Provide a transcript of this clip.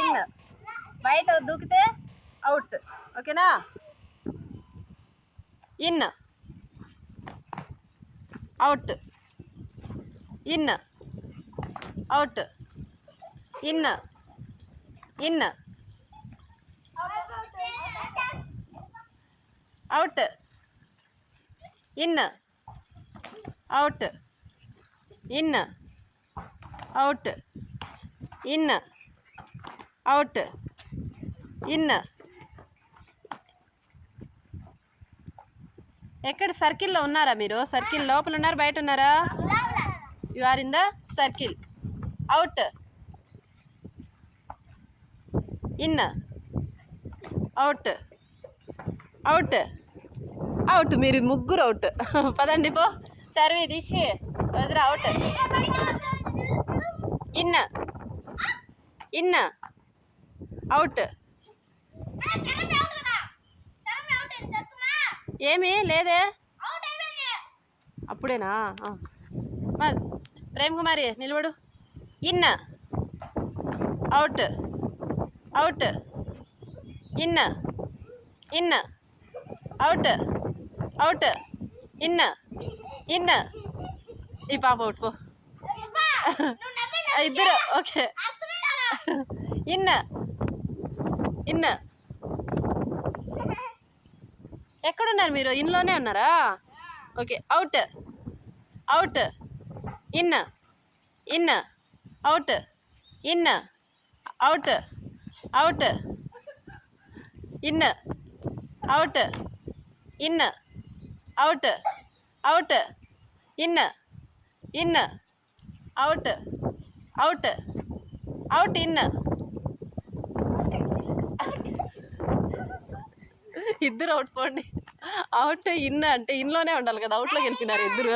In. బయట దూకితే out. ఓకేనా? In, out, in, out, in, in, out, in, out, in, out, in, out, in. ఎక్కడ సర్కిల్లో ఉన్నారా మీరు? సర్కిల్ లోపల ఉన్నారు, బయట ఉన్నారా? You are in the circle. Out, in, out, out, out. మీరు ముగ్గురు అవుట్. పదండి పో. చర్వి తీసి వజ్ర అవుట్. In, in, out. ఏమీ లేదే అప్పుడేనా? ప్రేమ్ కుమారి నిలబడు. In, out, out, in, in, out, out, in, in. ఈ పాప అవుట్ పో. ఇద్దరు ఓకే. In, in. ఎక్కడున్నారు మీరు? ఇన్లోనే ఉన్నారా? Okay. Out, out, in, in, out, in, out, out, in, out, in, out, out, in, in, out, out, out, in. ఇద్దరు out పోండి. Out in అంటే ఇన్లోనే ఉండాలి కదా, అవుట్లోకి వెళ్ళిపోయినారు ఇద్దరు.